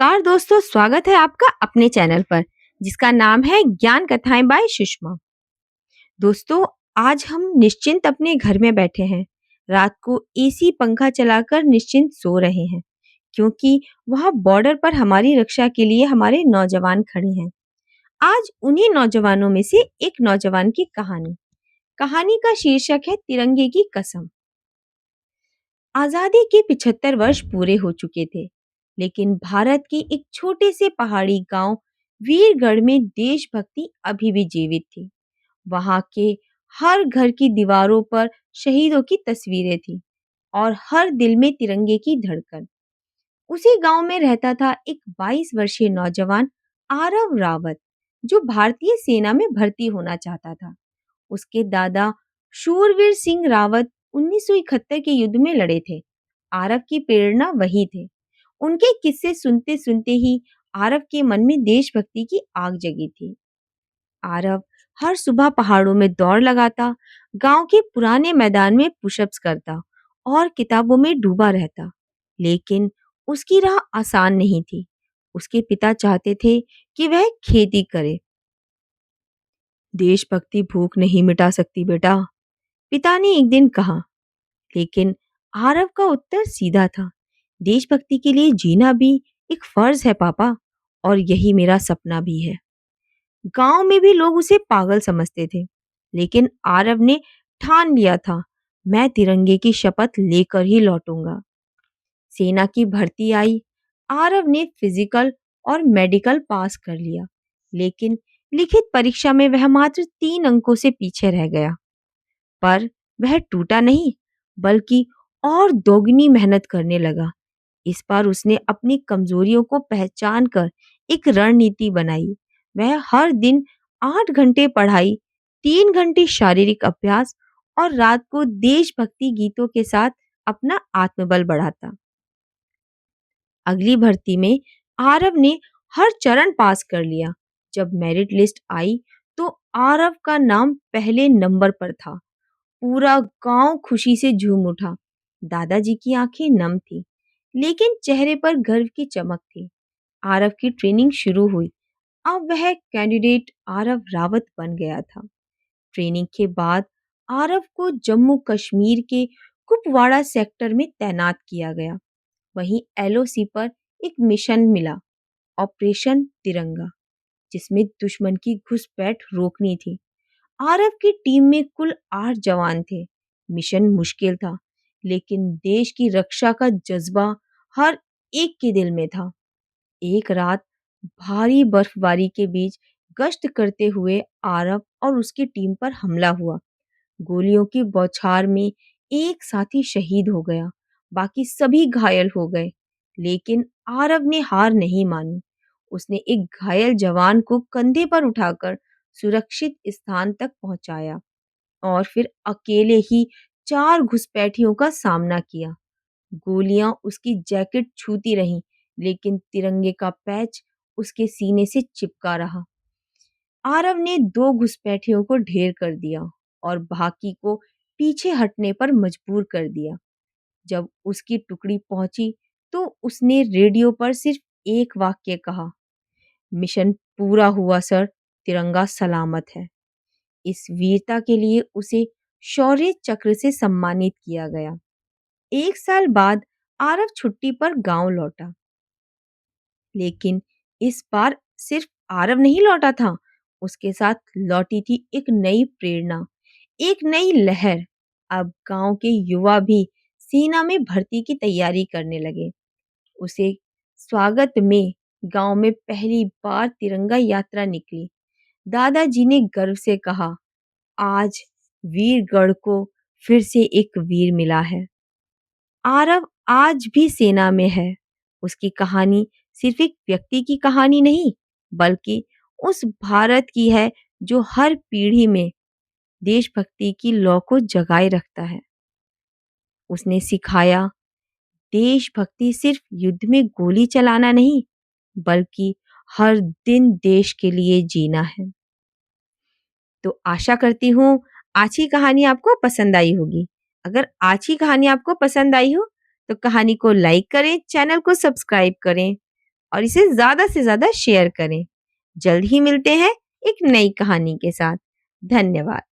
नमस्कार दोस्तों, स्वागत है आपका अपने चैनल पर जिसका नाम है ज्ञान कथाएं बाय सुषमा। दोस्तों, आज हम निश्चिंत अपने घर में बैठे हैं। रात को एसी पंखा चलाकर निश्चिंत सो रहे हैं क्योंकि वहां बॉर्डर पर हमारी रक्षा के लिए हमारे नौजवान खड़े हैं। आज उन्हीं नौजवानों में से एक नौजवान की कहानी। कहानी का शीर्षक है तिरंगे की कसम। आजादी के 75 वर्ष पूरे हो चुके थे, लेकिन भारत के एक छोटे से पहाड़ी गांव वीरगढ़ में देशभक्ति अभी भी जीवित थी। वहां के हर घर की दीवारों पर शहीदों की तस्वीरें थी और हर दिल में तिरंगे की धड़कन। उसी गांव में रहता था एक 22 वर्षीय नौजवान आरव रावत, जो भारतीय सेना में भर्ती होना चाहता था। उसके दादा शूरवीर सिंह रावत 1971 के युद्ध में लड़े थे। आरव की प्रेरणा वही थे। उनके किस्से सुनते सुनते ही आरव के मन में देशभक्ति की आग जगी थी। आरव हर सुबह पहाड़ों में दौड़ लगाता, गांव के पुराने मैदान में पुशअप्स करता और किताबों में डूबा रहता। लेकिन उसकी राह आसान नहीं थी। उसके पिता चाहते थे कि वह खेती करे। देशभक्ति भूख नहीं मिटा सकती बेटा, पिता ने एक दिन कहा। लेकिन आरव का उत्तर सीधा था। देशभक्ति के लिए जीना भी एक फर्ज है पापा, और यही मेरा सपना भी है। गांव में भी लोग उसे पागल समझते थे, लेकिन आरव ने ठान लिया था, मैं तिरंगे की शपथ लेकर ही लौटूंगा। सेना की भर्ती आई। आरव ने फिजिकल और मेडिकल पास कर लिया, लेकिन लिखित परीक्षा में वह मात्र 3 अंकों से पीछे रह गया। पर वह टूटा नहीं, बल्कि और दोगुनी मेहनत करने लगा। इस बार उसने अपनी कमजोरियों को पहचान कर एक रणनीति बनाई। वह हर दिन 8 घंटे पढ़ाई, 3 घंटे शारीरिक अभ्यास और रात को देशभक्ति गीतों के साथ अपना आत्मबल बढ़ाता। अगली भर्ती में आरव ने हर चरण पास कर लिया। जब मेरिट लिस्ट आई तो आरव का नाम पहले नंबर पर था। पूरा गांव खुशी से झूम उठा। दादाजी की आंखें नम थी, लेकिन चेहरे पर गर्व की चमक थी। आरव की ट्रेनिंग शुरू हुई। अब वह कैंडिडेट आरव रावत बन गया था। ट्रेनिंग के बाद आरव को जम्मू कश्मीर के कुपवाड़ा सेक्टर में तैनात किया गया। वहीं एलओसी पर एक मिशन मिला, ऑपरेशन तिरंगा, जिसमें दुश्मन की घुसपैठ रोकनी थी। आरव की टीम में कुल 8 जवान थे। मिशन मुश्किल था, लेकिन देश की रक्षा का जज्बा हर एक के दिल में था। एक रात भारी बर्फबारी के बीच गश्त करते हुए आरव और उसकी टीम पर हमला हुआ। गोलियों की बौछार में एक साथी शहीद हो गया, बाकी सभी घायल हो गए। लेकिन आरव ने हार नहीं मानी। उसने एक घायल जवान को कंधे पर उठाकर सुरक्षित स्थान तक पहुंचाया और फिर अकेले ही 4 घुसपैठियों का सामना किया। गोलियां उसकी जैकेट छूती रहीं, लेकिन तिरंगे का पैच उसके सीने से चिपका रहा। आरव ने 2 घुसपैठियों को ढेर कर दिया और बाकी को पीछे हटने पर मजबूर कर दिया। जब उसकी टुकड़ी पहुंची तो उसने रेडियो पर सिर्फ एक वाक्य कहा, मिशन पूरा हुआ सर, तिरंगा सलामत है। इस वीरता के लिए उसे शौर्य चक्र से सम्मानित किया गया। 1 साल बाद आरव छुट्टी पर गांव लौटा, लेकिन इस बार सिर्फ आरव नहीं लौटा था, उसके साथ लौटी थी एक नई प्रेरणा, एक नई लहर। अब गांव के युवा भी सेना में भर्ती की तैयारी करने लगे। उसे स्वागत में गांव में पहली बार तिरंगा यात्रा निकली। दादाजी ने गर्व से कहा, आज वीरगढ़ को फिर से एक वीर मिला है। आरव आज भी सेना में है। उसकी कहानी सिर्फ एक व्यक्ति की कहानी नहीं, बल्कि उस भारत की है जो हर पीढ़ी में देशभक्ति की लौ को जगाए रखता है। उसने सिखाया, देशभक्ति सिर्फ युद्ध में गोली चलाना नहीं, बल्कि हर दिन देश के लिए जीना है। तो आशा करती हूँ आज की कहानी आपको पसंद आई होगी। अगर आज की कहानी आपको पसंद आई हो तो कहानी को लाइक करें, चैनल को सब्सक्राइब करें और इसे ज़्यादा से ज़्यादा शेयर करें। जल्द ही मिलते हैं एक नई कहानी के साथ। धन्यवाद।